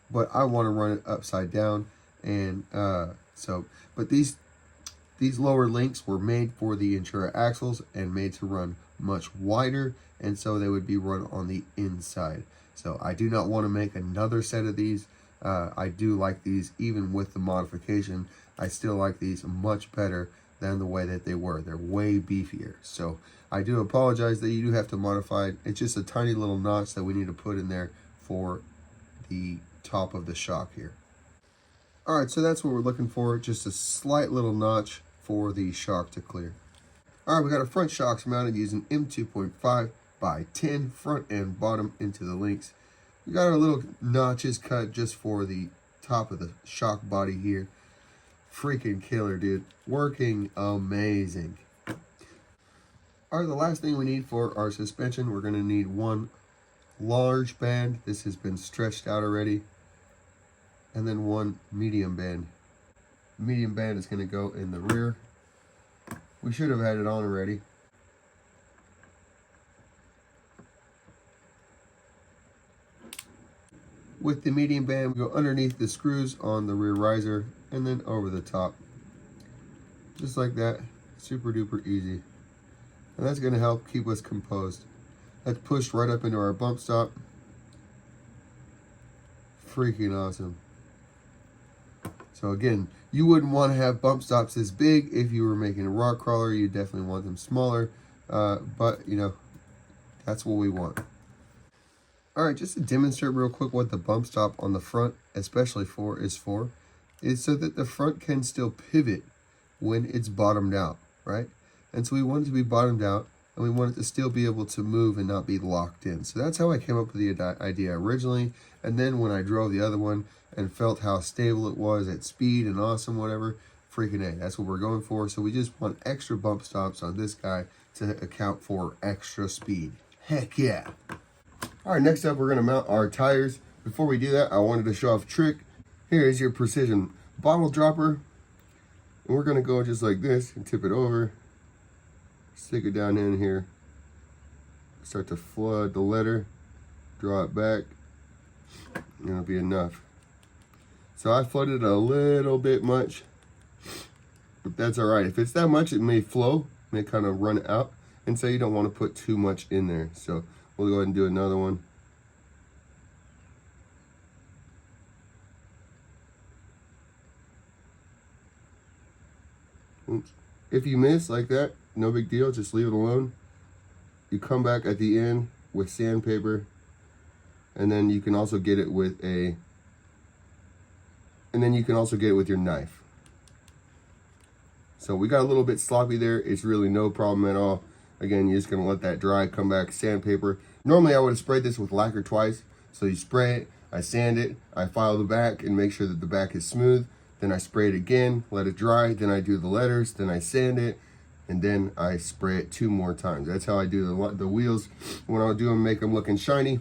But I want to run it upside down, and but these lower links were made for the Injora axles and made to run much wider, and so they would be run on the inside. So I do not want to make another set of these. I do like these, even with the modification. I still like these much better than the way that they were. They're way beefier. So I do apologize that you do have to modify it. It's just a tiny little notch that we need to put in there for the top of the shock here. All right, so that's what we're looking for. Just a slight little notch for the shock to clear. All right, we got our front shocks mounted using M2.5 by 10 front and bottom into the links. We got our little notches cut just for the top of the shock body here. Freaking killer, dude. Working amazing. All right, the last thing we need for our suspension, we're going to need one large band. This has been stretched out already. And then one medium band. Medium band is going to go in the rear. We should have had it on already. With the medium band, we go underneath the screws on the rear riser and then over the top. Just like that. Super duper easy. And that's going to help keep us composed. That's pushed right up into our bump stop. Freaking awesome. So again, you wouldn't want to have bump stops this big if you were making a rock crawler. You definitely want them smaller. But, you know, that's what we want. All right, just to demonstrate real quick what the bump stop on the front, especially is so that the front can still pivot when it's bottomed out, right? And so we want it to be bottomed out, and we want it to still be able to move and not be locked in. So that's how I came up with the idea originally. And then when I drove the other one and felt how stable it was at speed and awesome, whatever, freaking A, that's what we're going for. So we just want extra bump stops on this guy to account for extra speed. Heck yeah. All right, next up, we're going to mount our tires. Before we do that, I wanted to show off a trick. Here is your precision bottle dropper. And we're going to go just like this and tip it over. Stick it down in here. Start to flood the letter. Draw it back. And it'll be enough. So I flooded a little bit much. But that's all right. If it's that much, it may flow. May kind of run out. And so you don't want to put too much in there. So we'll go ahead and do another one. Oops. If you miss like that, no big deal, just leave it alone. You come back at the end with sandpaper, and then you can also get it with your knife. So we got a little bit sloppy there. It's really no problem at all. Again, you're just gonna let that dry, come back, sandpaper. Normally I would have sprayed this with lacquer twice. So you spray it, I sand it, I file the back and make sure that the back is smooth. Then I spray it again, let it dry, then I do the letters, then I sand it, and then I spray it 2 more times. That's how I do the wheels. When I do them, make them looking shiny.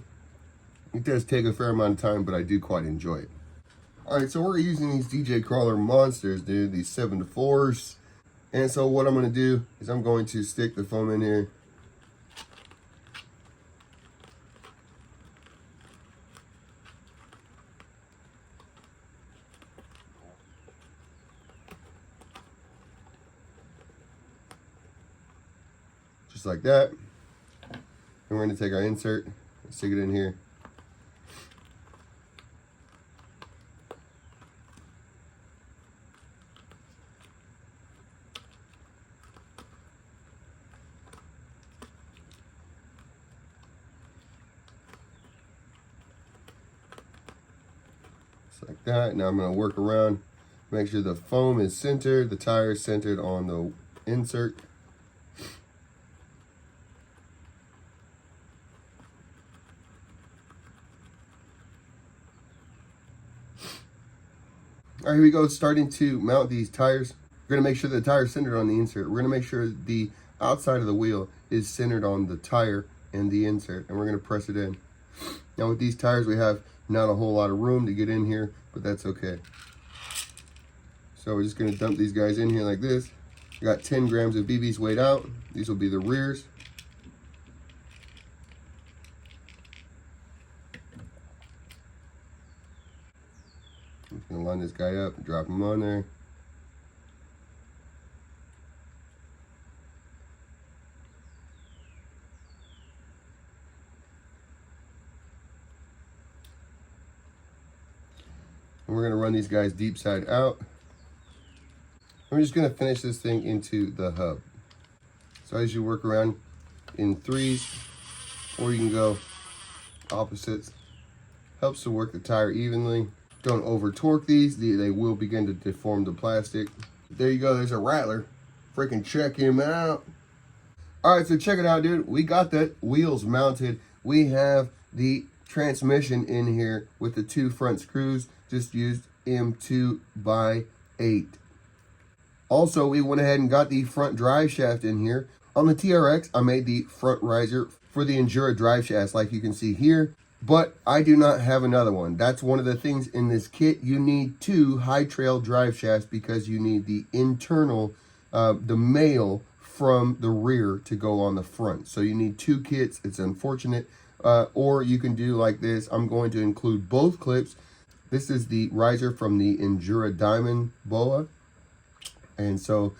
It does take a fair amount of time, but I do quite enjoy it. All right, so we're using these DJ Crawler monsters, dude, these 7-4s. And so what I'm going to do is I'm going to stick the foam in here. Just like that. And we're going to take our insert and stick it in here. Like that. Now I'm going to work around, make sure the foam is centered, the tire is centered on the insert. All right, here we go, starting to mount these tires. We're going to make sure the tire is centered on the insert. We're going to make sure the outside of the wheel is centered on the tire and the insert, and we're going to press it in. Now with these tires, we have not a whole lot of room to get in here, but that's okay. So we're just going to dump these guys in here like this. We got 10 grams of BBs weighed out. These will be the rears. I'm just going to line this guy up and drop him on there. And we're going to run these guys deep side out. And we're just going to finish this thing into the hub. So as you work around in threes, or you can go opposites. Helps to work the tire evenly. Don't over torque these, they will begin to deform the plastic. There you go, there's a rattler. Freaking check him out. All right, so check it out, dude. We got the wheels mounted. We have the transmission in here with the 2 front screws. Just used M2x8. Also, we went ahead and got the front drive shaft in here. On the TRX, I made the front riser for the Injora drive shafts, like you can see here. But I do not have another one. That's one of the things in this kit. You need 2 high trail drive shafts because you need the internal, the male from the rear to go on the front. So you need 2 kits. It's unfortunate. Or you can do like this. I'm going to include both clips. This is the riser from the Injora Diamond Boa. And so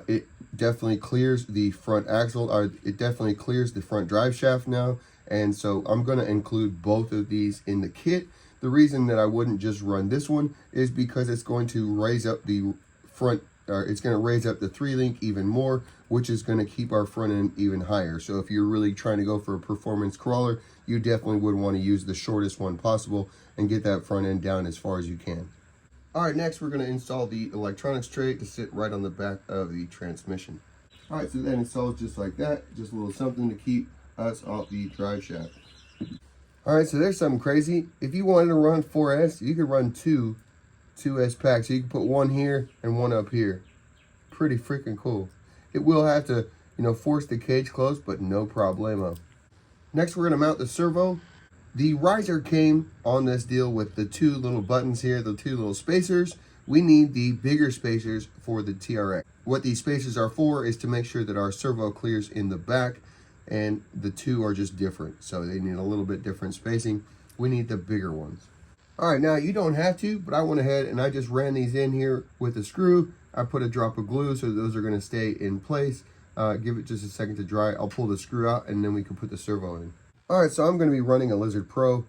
it definitely clears the front axle, or it definitely clears the front drive shaft now. And so I'm going to include both of these in the kit. The reason that I wouldn't just run this one is because it's going to raise up the front, it's going to raise up the 3-link even more, which is going to keep our front end even higher. So if you're really trying to go for a performance crawler, you definitely would want to use the shortest one possible and get that front end down as far as you can. All right, next we're going to install the electronics tray to sit right on the back of the transmission. All right, so that installs just like that, just a little something to keep us off the drive shaft. All right, so there's something crazy. If you wanted to run 4S, you could run 2S packs. So you can put one here and one up here. Pretty freaking cool. It will have to, force the cage close, but no problemo. Next, we're going to mount the servo. The riser came on this deal with the 2 little buttons here, the 2 little spacers. We need the bigger spacers for the TRX. What these spacers are for is to make sure that our servo clears in the back, and the 2 are just different. So they need a little bit different spacing. We need the bigger ones. All right, now you don't have to, but I went ahead and I just ran these in here with a screw. I put a drop of glue so those are going to stay in place. Give it just a second to dry. I'll pull the screw out and then we can put the servo in. All right, so I'm going to be running a Lizard Pro,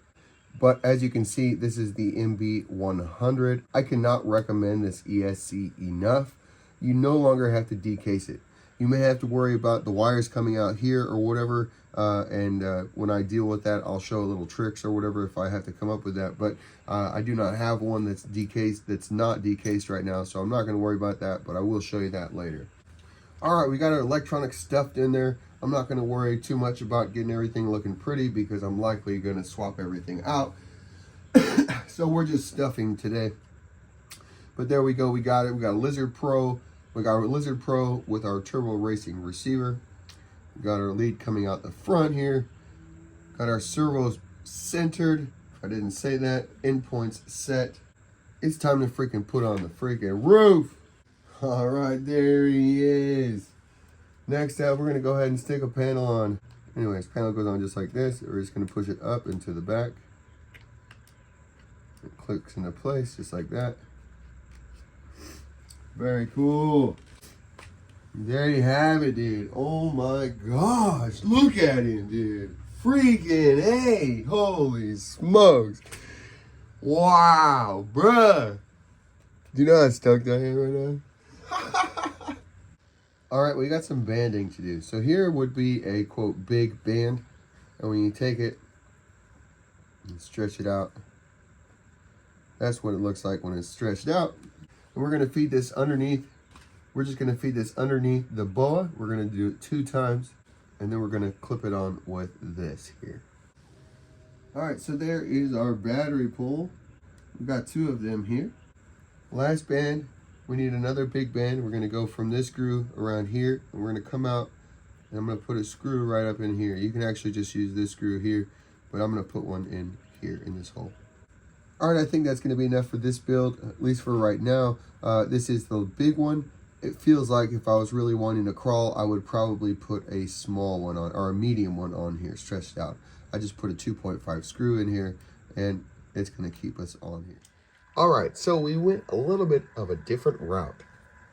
but as you can see, this is the MB100. I cannot recommend this ESC enough. You no longer have to decase it. You may have to worry about the wires coming out here or whatever, and when I deal with that, I'll show little tricks or whatever if I have to come up with that. But I do not have one that's decased, that's not decased right now, so I'm not going to worry about that, but I will show you that later. All right, we got our electronics stuffed in there. I'm not going to worry too much about getting everything looking pretty because I'm likely going to swap everything out. So we're just stuffing today. But there we go, we got it. We got a Lizard Pro. We got our Lizard Pro with our turbo racing receiver. We got our lead coming out the front here. Got our servos centered. I didn't say that. Endpoints set. It's time to freaking put on the freaking roof. All right, there he is. Next up, we're gonna go ahead and stick a panel on. Anyways, panel goes on just like this. We're just gonna push it up into the back. It clicks into place just like that. Very cool. There you have it, dude. Oh my gosh, look at him, dude. Freaking A, holy smokes. Wow, bruh. Do you know how stoked I am right now? All right, we got some banding to do. So here would be a, quote, big band. And when you take it and stretch it out, that's what it looks like when it's stretched out. And we're gonna feed this underneath. We're just gonna feed this underneath the boa. We're gonna do it 2 times, and then we're gonna clip it on with this here. All right, so there is our battery pull. We've got 2 of them here. Last band, we need another big band. We're gonna go from this screw around here, and we're gonna come out, and I'm gonna put a screw right up in here. You can actually just use this screw here, but I'm gonna put one in here in this hole. All right, I think that's gonna be enough for this build, at least for right now. This is the big one. It feels like if I was really wanting to crawl, I would probably put a small one on, or a medium one on here, stretched out. I just put a 2.5 screw in here, and it's gonna keep us on here. All right, so we went a little bit of a different route.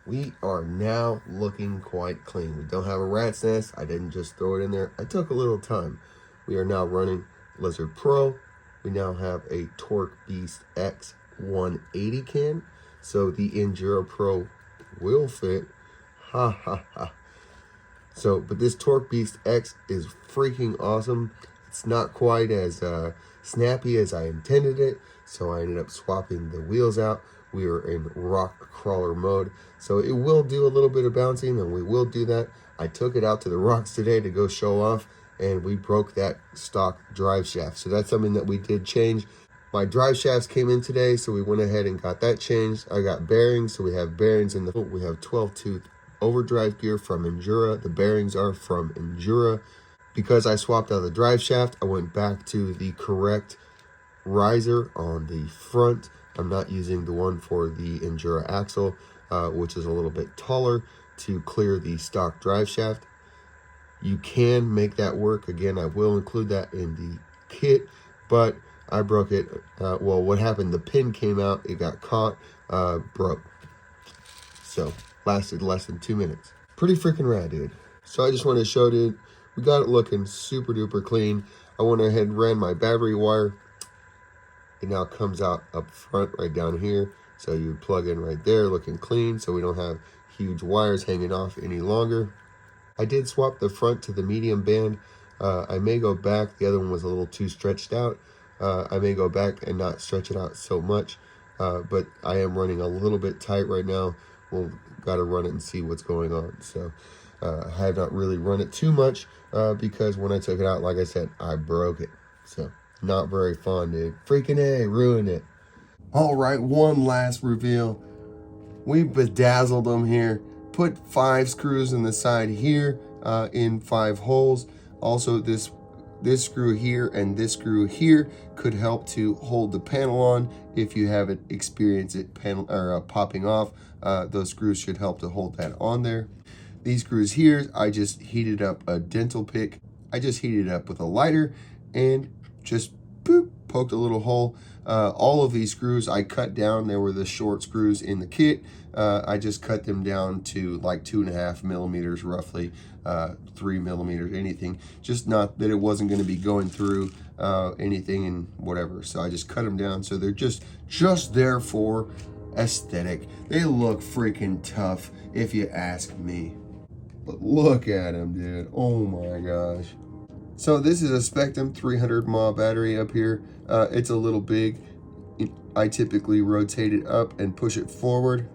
We are now looking quite clean. We don't have a rat's nest. I didn't just throw it in there. I took a little time. We are now running Lizard Pro. We now have a Torque Beast X 180 cam. So the Injora Pro will fit. Ha ha ha. So, but this Torque Beast X is freaking awesome. It's not quite as snappy as I intended it, so I ended up swapping the wheels out. We are in rock crawler mode, so it will do a little bit of bouncing, and we will do that. I took it out to the rocks today to go show off, and we broke that stock drive shaft. So that's something that we did change. My drive shafts came in today, so we went ahead and got that changed. I got bearings, so we have bearings in the, we have 12-tooth overdrive gear from Injora. The bearings are from Injora. Because I swapped out the drive shaft, I went back to the correct riser on the front. I'm not using the one for the Injora axle, which is a little bit taller, to clear the stock drive shaft. You can make that work. Again, I will include that in the kit, but I broke it. Well, what happened, the pin came out, it got caught, broke. So, lasted less than 2 minutes. Pretty freaking rad, dude. So I just wanted to show you, we got it looking super duper clean. I went ahead and ran my battery wire. It now comes out up front right down here. So you plug in right there, looking clean, so we don't have huge wires hanging off any longer. I did swap the front to the medium band. I may go back, the other one was a little too stretched out. I may go back and not stretch it out so much, but I am running a little bit tight right now. We'll got to run it and see what's going on. So I have not really run it too much because when I took it out, like I said, I broke it. So not very fun, dude. Freaking A, ruined it. All right, one last reveal. We bedazzled them here. Put 5 screws in the side here in 5 holes. Also, this screw here and this screw here could help to hold the panel on. If you haven't experienced it popping off, those screws should help to hold that on there. These screws here, I just heated up a dental pick. I just heated it up with a lighter and just boop, poked a little hole. All of these screws I cut down. They were the short screws in the kit. I just cut them down to like 2.5 millimeters roughly, 3 millimeters, anything. Just not that it wasn't going to be going through anything and whatever. So I just cut them down so they're just there for aesthetic. They look freaking tough if you ask me. But look at them, dude. Oh my gosh. So this is a Spectrum 300 mAh battery up here. It's a little big. I typically rotate it up and push it forward.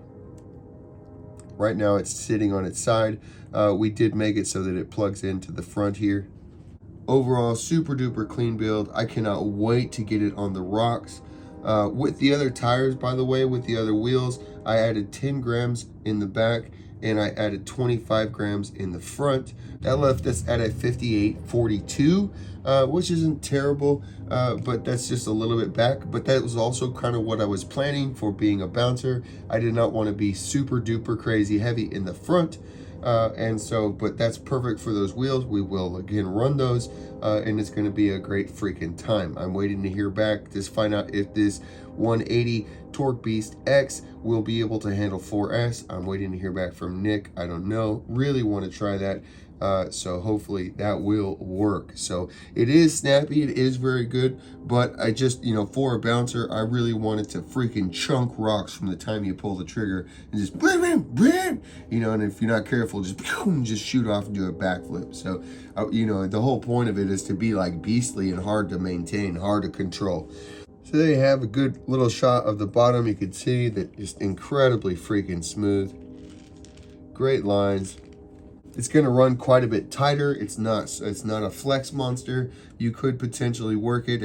Right now it's sitting on its side. We did make it so that it plugs into the front here. Overall, super duper clean build. I cannot wait to get it on the rocks. With the other tires, by the way, with the other wheels, I added 10 grams in the back and I added 25 grams in the front. That left us at a 58.42, which isn't terrible, but that's just a little bit back. But that was also kind of what I was planning for being a bouncer. I did not want to be super duper crazy heavy in the front. And so, but that's perfect for those wheels. We will again run those, and it's going to be a great freaking time. I'm waiting to hear back to find out if this 180 Torque Beast X will be able to handle 4S. I'm waiting to hear back from Nick. I don't know. Really want to try that. So hopefully that will work. So it is snappy, it is very good, but I just, you know, for a bouncer, I really wanted to freaking chunk rocks from the time you pull the trigger and just blam, blam, blam, you know, and if you're not careful, just shoot off and do a backflip. So, you know, the whole point of it is to be like beastly and hard to maintain, hard to control. So there you have a good little shot of the bottom. You can see that just incredibly freaking smooth. Great lines. It's going to run quite a bit tighter. It's not a flex monster. You could potentially work it,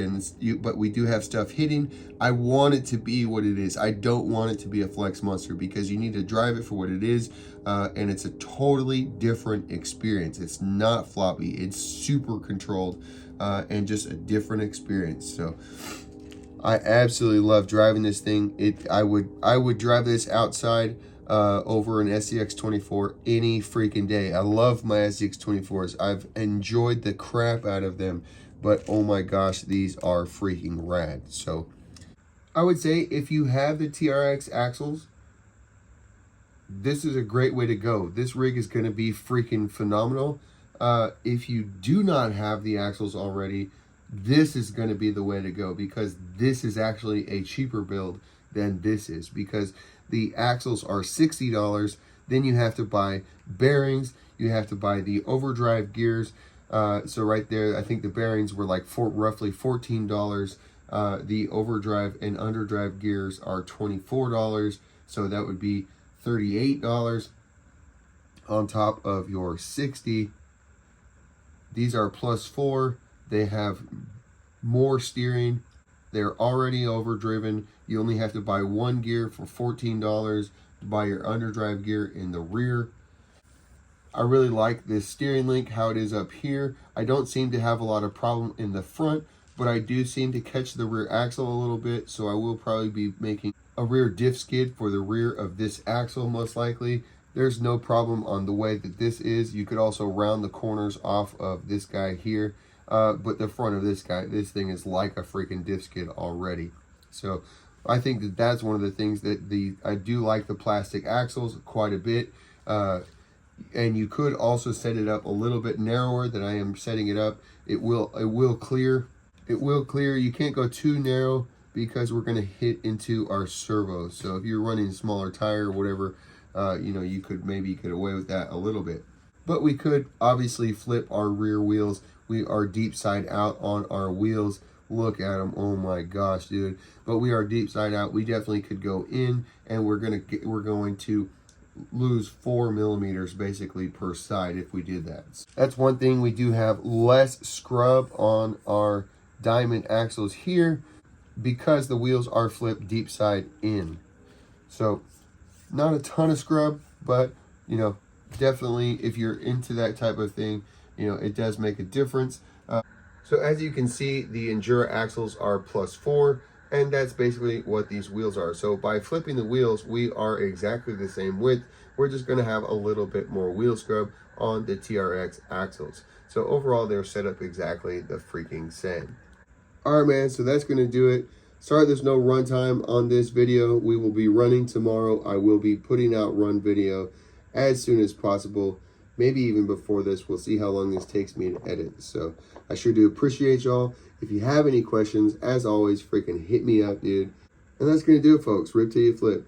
but we do have stuff hitting. I want it to be what it is. I don't want it to be a flex monster because you need to drive it for what it is, and it's a totally different experience. It's not floppy. It's super controlled, and just a different experience. So I absolutely love driving this thing. I would drive this outside over an SCX24 any freaking day. I love my SCX24s. I've enjoyed the crap out of them, but oh my gosh, these are freaking rad. So I would say if you have the TRX axles, this is a great way to go. This rig is going to be freaking phenomenal. If you do not have the axles already, this is going to be the way to go, because this is actually a cheaper build than this is, because the axles are $60. Then you have to buy bearings. You have to buy the overdrive gears. So right there, I think the bearings were like roughly $14. The overdrive and underdrive gears are $24. So that would be $38 on top of your $60. These are +4. They have more steering. They're already overdriven. You only have to buy one gear for $14 to buy your underdrive gear in the rear. I really like this steering link, how it is up here. I don't seem to have a lot of problem in the front, but I do seem to catch the rear axle a little bit, so I will probably be making a rear diff skid for the rear of this axle most likely. There's no problem on the way that this is. You could also round the corners off of this guy here. But the front of this thing is like a freaking diff skid already. So I think that that's one of the things that I do like the plastic axles quite a bit. And you could also set it up a little bit narrower than I am setting it up. It will clear. It will clear. You can't go too narrow because we're going to hit into our servo. So if you're running a smaller tire or whatever, you know, you could maybe get away with that a little bit. But we could obviously flip our rear wheels. We are deep side out on our wheels. Look at them. Oh my gosh, dude. But we are deep side out. We definitely could go in, and we're going to lose 4 millimeters basically per side if we did that. That's one thing. We do have less scrub on our diamond axles here because the wheels are flipped deep side in. So not a ton of scrub, but you know, definitely if you're into that type of thing, you know, it does make a difference. So as you can see, the Injora axles are +4, and that's basically what these wheels are. So by flipping the wheels, we are exactly the same width. We're just going to have a little bit more wheel scrub on the TRX axles. So overall, they're set up exactly the freaking same. All right, man, so that's going to do it. Sorry there's no runtime on this video. We will be running tomorrow. I will be putting out run video as soon as possible. Maybe even before this. We'll see how long this takes me to edit. So I sure do appreciate y'all. If you have any questions, as always, freaking hit me up, dude. And that's going to do it, folks. Rip till you flip.